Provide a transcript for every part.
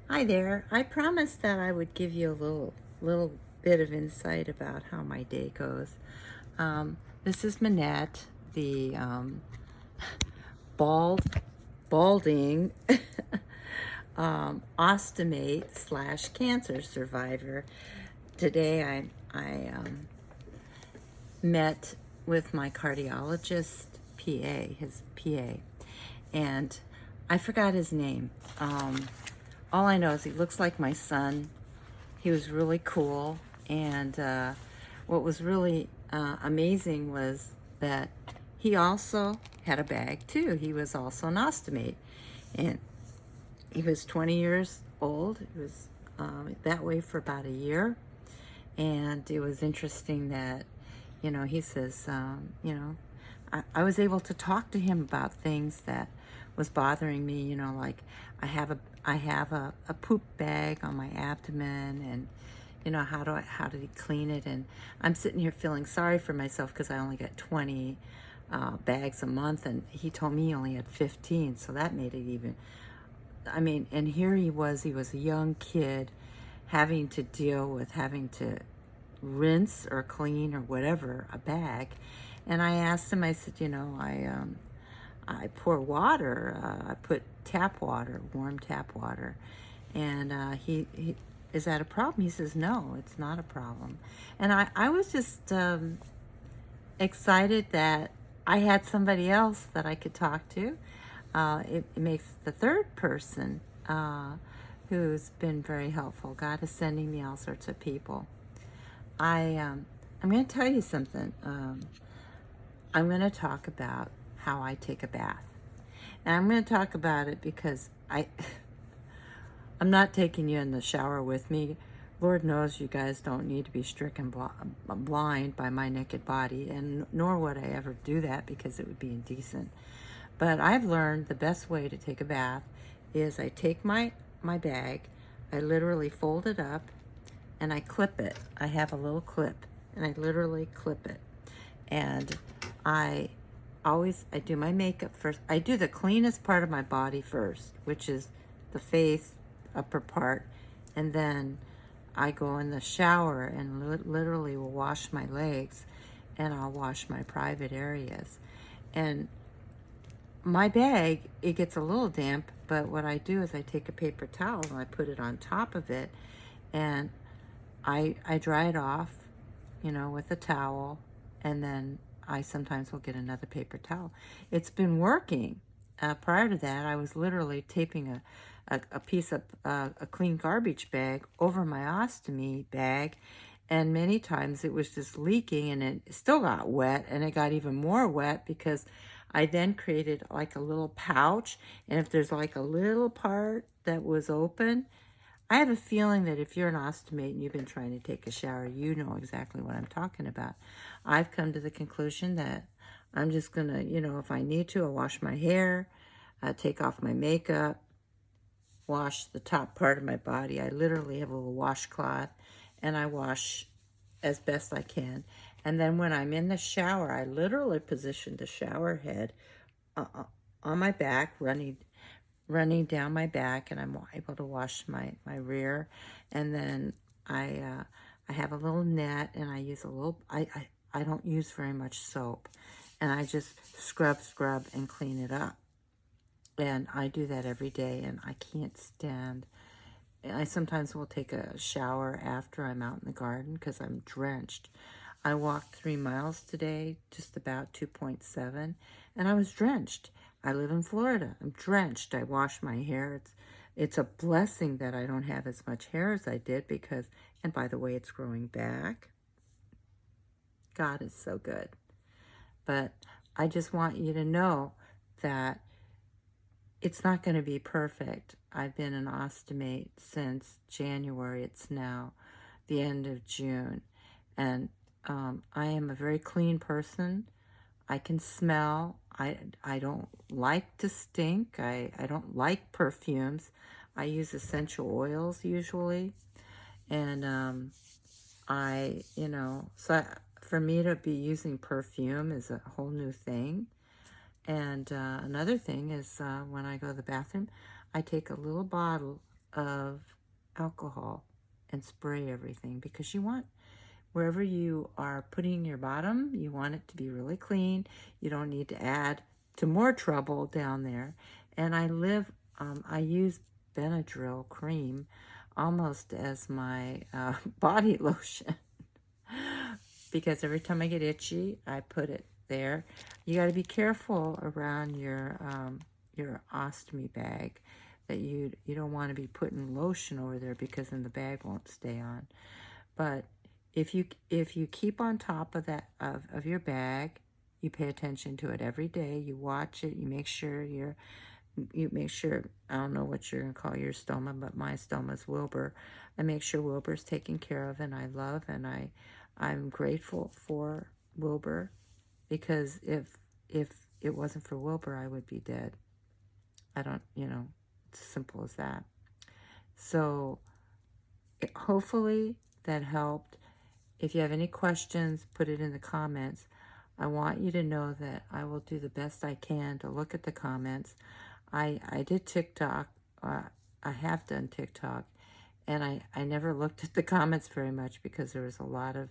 Hi there. I promised that I would give you a little bit of insight about how my day goes. This is Manette, the bald, balding Ostomate / cancer survivor. Today I met with my cardiologist PA, his PA, and I forgot his name. All I know is he looks like my son. He was really cool, and what was really amazing was that he also had a bag too. He was also an ostomate, and he was 20 years old. He was that way for about a year, and it was interesting that, he says, I was able to talk to him about things that was bothering me, like I have a poop bag on my abdomen, and how did he clean it? And I'm sitting here feeling sorry for myself because I only got 20 bags a month, and he told me he only had 15, so that made it even. I mean, and here he was a young kid having to deal with having to rinse or clean or whatever a bag. And I asked him, I said, I pour water, I put tap water, warm tap water. And he is that a problem? He says, no, it's not a problem. And I was just excited that I had somebody else that I could talk to. It makes the third person who's been very helpful. God is sending me all sorts of people. I'm going to tell you something. I'm going to talk about how I take a bath, and I'm going to talk about it because I'm not taking you in the shower with me. Lord knows you guys don't need to be stricken blind by my naked body, and nor would I ever do that because it would be indecent. But I've learned the best way to take a bath is I take my bag, I literally fold it up, and I clip it. I have a little clip, and I literally clip it. And I I do my makeup first. I do the cleanest part of my body first, which is the face, upper part, and then I go in the shower and literally will wash my legs, and I'll wash my private areas. And my bag, it gets a little damp, but what I do is I take a paper towel and I put it on top of it, and I dry it off, with a towel, and then I sometimes will get another paper towel. It's been working. Prior to that, I was literally taping a piece of a clean garbage bag over my ostomy bag, and many times it was just leaking, and it still got wet, and it got even more wet because I then created like a little pouch, and if there's like a little part that was open, I have a feeling that if you're an ostomate and you've been trying to take a shower, you know exactly what I'm talking about. I've come to the conclusion that I'm just going to, if I need to, I'll wash my hair, take off my makeup, wash the top part of my body. I literally have a little washcloth, and I wash as best I can. And then when I'm in the shower, I literally position the shower head on my back, running down my back, and I'm able to wash my rear. And then I have a little net, and I use a little, I don't use very much soap, and I just scrub and clean it up. And I do that every day, and I can't stand. I sometimes will take a shower after I'm out in the garden because I'm drenched. I walked 3 miles today, just about 2.7, and I was drenched. I live in Florida. I'm drenched. I wash my hair. It's a blessing that I don't have as much hair as I did because, and by the way, it's growing back. God is so good. But I just want you to know that it's not going to be perfect. I've been an ostomate since January. It's now the end of June. And I am a very clean person. I can smell. I don't like to stink. I don't like perfumes. I use essential oils usually. And for me to be using perfume is a whole new thing. And another thing is when I go to the bathroom, I take a little bottle of alcohol and spray everything, because you want, wherever you are putting your bottom, you want it to be really clean. You don't need to add to more trouble down there. And I use Benadryl cream almost as my body lotion, because every time I get itchy, I put it there. You got to be careful around your ostomy bag, that you don't want to be putting lotion over there, because then the bag won't stay on. But if you keep on top of that of your bag, you pay attention to it every day, you watch it, you make sure I don't know what you're gonna call your stoma, but my stoma is Wilbur. I make sure Wilbur's taken care of, and I love, and I'm grateful for Wilbur, because if it wasn't for Wilbur, I would be dead. I don't, it's as simple as that. So hopefully that helped. If you have any questions, put it in the comments. I want you to know that I will do the best I can to look at the comments. I did TikTok. I have done TikTok, and I never looked at the comments very much, because there was a lot of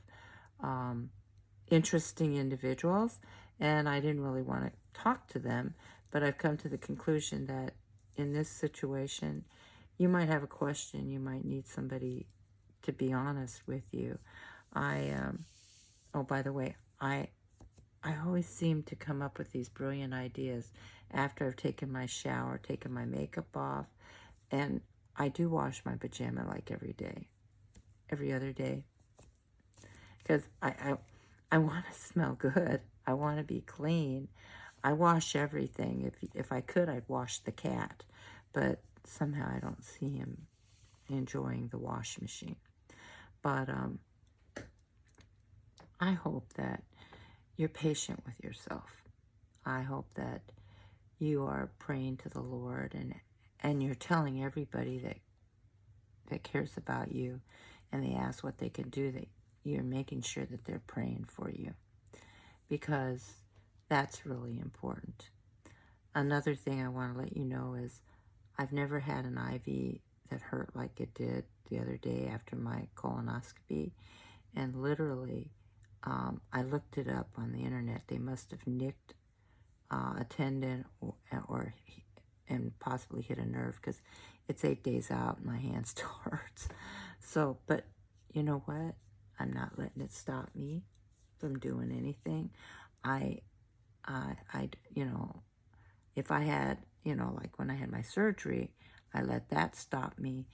interesting individuals, and I didn't really want to talk to them. But I've come to the conclusion that in this situation, you might have a question. You might need somebody to be honest with you. Oh, by the way, I always seem to come up with these brilliant ideas after I've taken my shower, taken my makeup off, and I do wash my pajama like every day, every other day, because I want to smell good. I want to be clean. I wash everything. If I could, I'd wash the cat, but somehow I don't see him enjoying the wash machine. But I hope that you're patient with yourself. I hope that you are praying to the Lord, and you're telling everybody that cares about you, and they ask what they can do, that you're making sure that they're praying for you, because that's really important. Another thing I want to let you know is I've never had an IV that hurt like it did the other day after my colonoscopy, and literally I looked it up on the internet. They must have nicked a tendon and possibly hit a nerve, because it's 8 days out and my hand still hurts. So, but you know what? I'm not letting it stop me from doing anything. If I had, like when I had my surgery, I let that stop me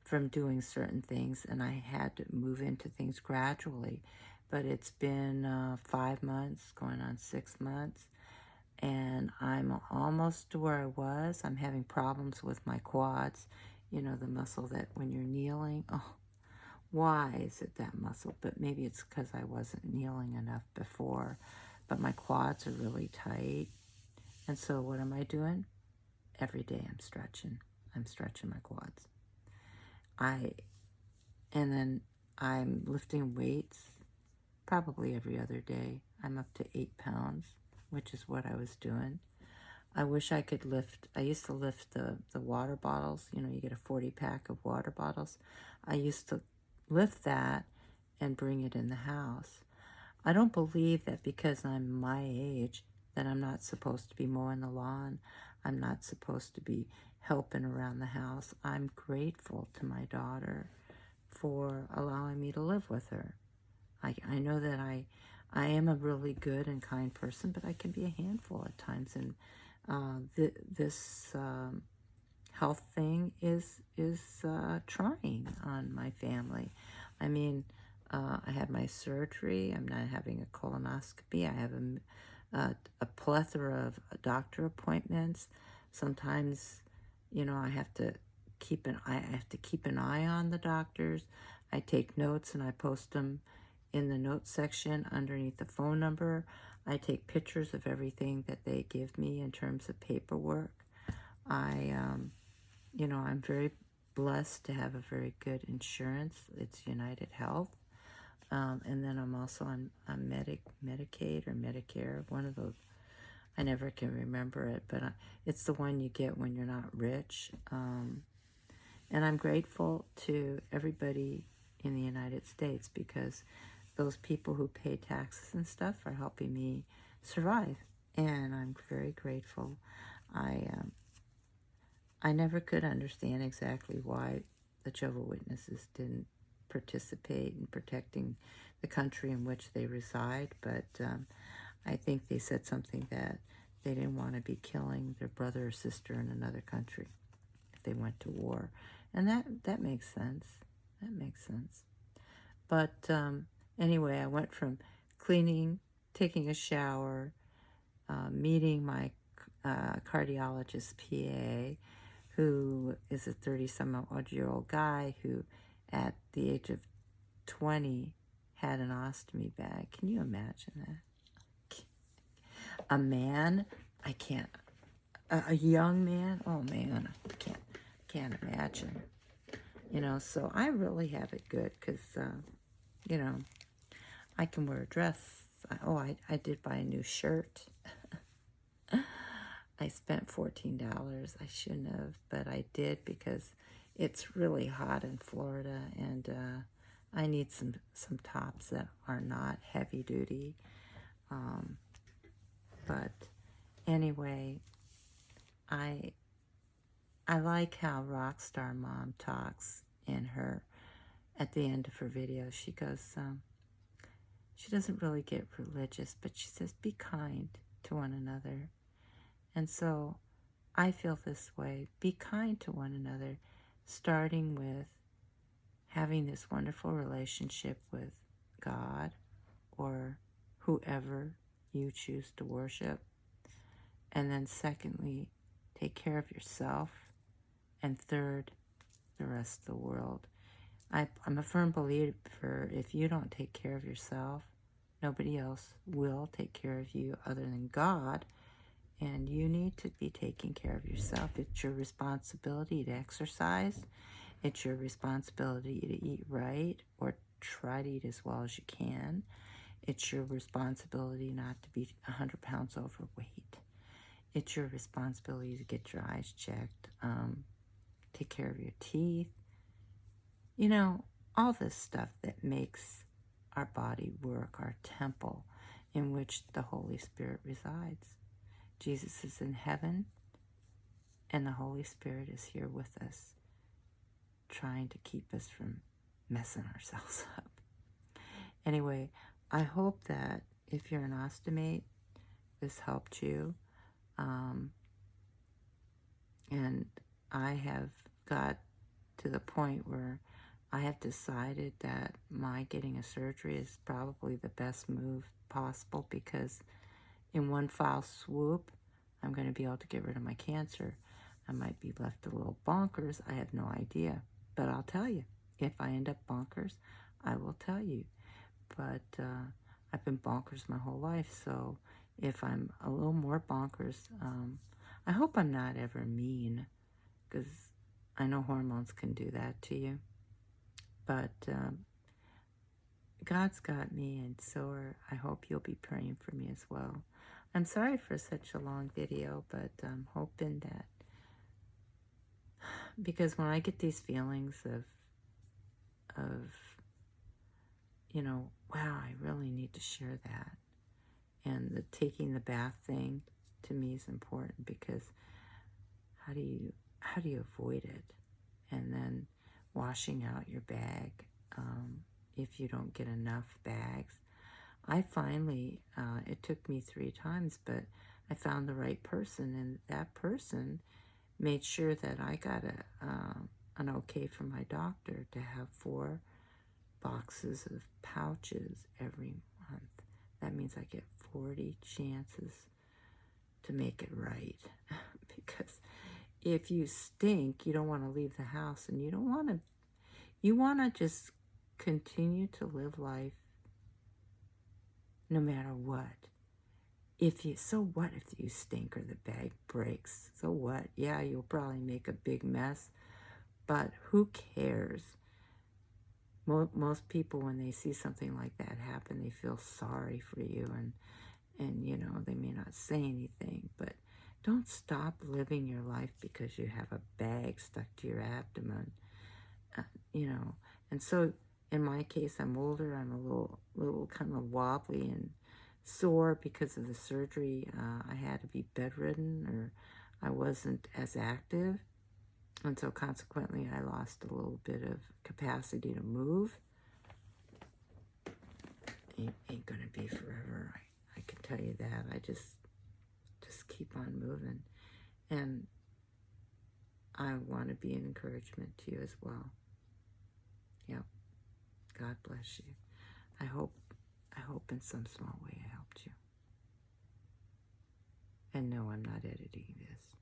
from doing certain things, and I had to move into things gradually. But it's been 5 months, going on 6 months, and I'm almost to where I was. I'm having problems with my quads, the muscle that when you're kneeling, oh, why is it that muscle? But maybe it's because I wasn't kneeling enough before, but my quads are really tight. And so what am I doing? Every day I'm stretching my quads. And then I'm lifting weights probably every other day. I'm up to 8 pounds, which is what I was doing. I wish I could lift. I used to lift the water bottles. You get a 40-pack of water bottles. I used to lift that and bring it in the house. I don't believe that because I'm my age that I'm not supposed to be mowing the lawn. I'm not supposed to be helping around the house. I'm grateful to my daughter for allowing me to live with her. I know that I am a really good and kind person, but I can be a handful at times, and this health thing is trying on my family. I mean, I had my surgery. I'm not having a colonoscopy. I have a plethora of doctor appointments. Sometimes, I have to keep an eye on the doctors. I take notes and I post them in the notes section underneath the phone number. I take pictures of everything that they give me in terms of paperwork. I'm very blessed to have a very good insurance. It's United Health. And then I'm also on Medicaid or Medicare, one of those. I never can remember it, but it's the one you get when you're not rich. And I'm grateful to everybody in the United States because those people who pay taxes and stuff are helping me survive. And I'm very grateful. I never could understand exactly why the Jehovah's Witnesses didn't participate in protecting the country in which they reside, but I think they said something that they didn't want to be killing their brother or sister in another country if they went to war. And that makes sense. That makes sense. But anyway, I went from cleaning, taking a shower, meeting my cardiologist PA, who is a 30-some-odd-year-old guy who, at the age of 20, had an ostomy bag. Can you imagine that? A man? I can't. A young man? Oh, man, I can't imagine. You know, so I really have it good because, you know, I can wear a dress. I did buy a new shirt. I spent $14. I shouldn't have, but I did because it's really hot in Florida, and I need some tops that are not heavy duty. But anyway, I like how Rockstar Mom talks in her, at the end of her video. She goes, she doesn't really get religious, but she says, be kind to one another. And so I feel this way. Be kind to one another, starting with having this wonderful relationship with God or whoever you choose to worship. And then secondly, take care of yourself. And third, the rest of the world. I'm a firm believer, if you don't take care of yourself, nobody else will take care of you other than God. And you need to be taking care of yourself. It's your responsibility to exercise. It's your responsibility to eat right, or try to eat as well as you can. It's your responsibility not to be 100 pounds overweight. It's your responsibility to get your eyes checked. Take care of your teeth. You know, all this stuff that makes our body work, our temple in which the Holy Spirit resides. Jesus is in heaven, and the Holy Spirit is here with us, trying to keep us from messing ourselves up. Anyway, I hope that if you're an Ostomate, this helped you. And I have got to the point where I have decided that my getting a surgery is probably the best move possible, because in one foul swoop, I'm going to be able to get rid of my cancer. I might be left a little bonkers. I have no idea. But I'll tell you, if I end up bonkers, I will tell you. But I've been bonkers my whole life, so if I'm a little more bonkers, I hope I'm not ever mean, because I know hormones can do that to you. But God's got me, and so I hope you'll be praying for me as well. I'm sorry for such a long video, but I'm hoping that, because when I get these feelings of you know, wow, I really need to share that. And the taking the bath thing to me is important, because how do you avoid it? And then washing out your bag if you don't get enough bags. I finally, it took me 3 times, but I found the right person, and that person made sure that I got an okay from my doctor to have 4 boxes of pouches every month. That means I get 40 chances to make it right. Because if you stink, you don't want to leave the house, and you want to just continue to live life no matter what. So what if you stink or the bag breaks? So what? Yeah, you'll probably make a big mess, but who cares? Most people, when they see something like that happen, they feel sorry for you, and you know, they may not say anything, but Don't stop living your life because you have a bag stuck to your abdomen, uh, you know. And so in my case, I'm older. I'm a little kind of wobbly and sore because of the surgery. I had to be bedridden, or I wasn't as active. And so consequently, I lost a little bit of capacity to move. It ain't going to be forever. I can tell you that. I just keep on moving. And I want to be an encouragement to you as well. Yep. God bless you. I hope in some small way I helped you. And no, I'm not editing this.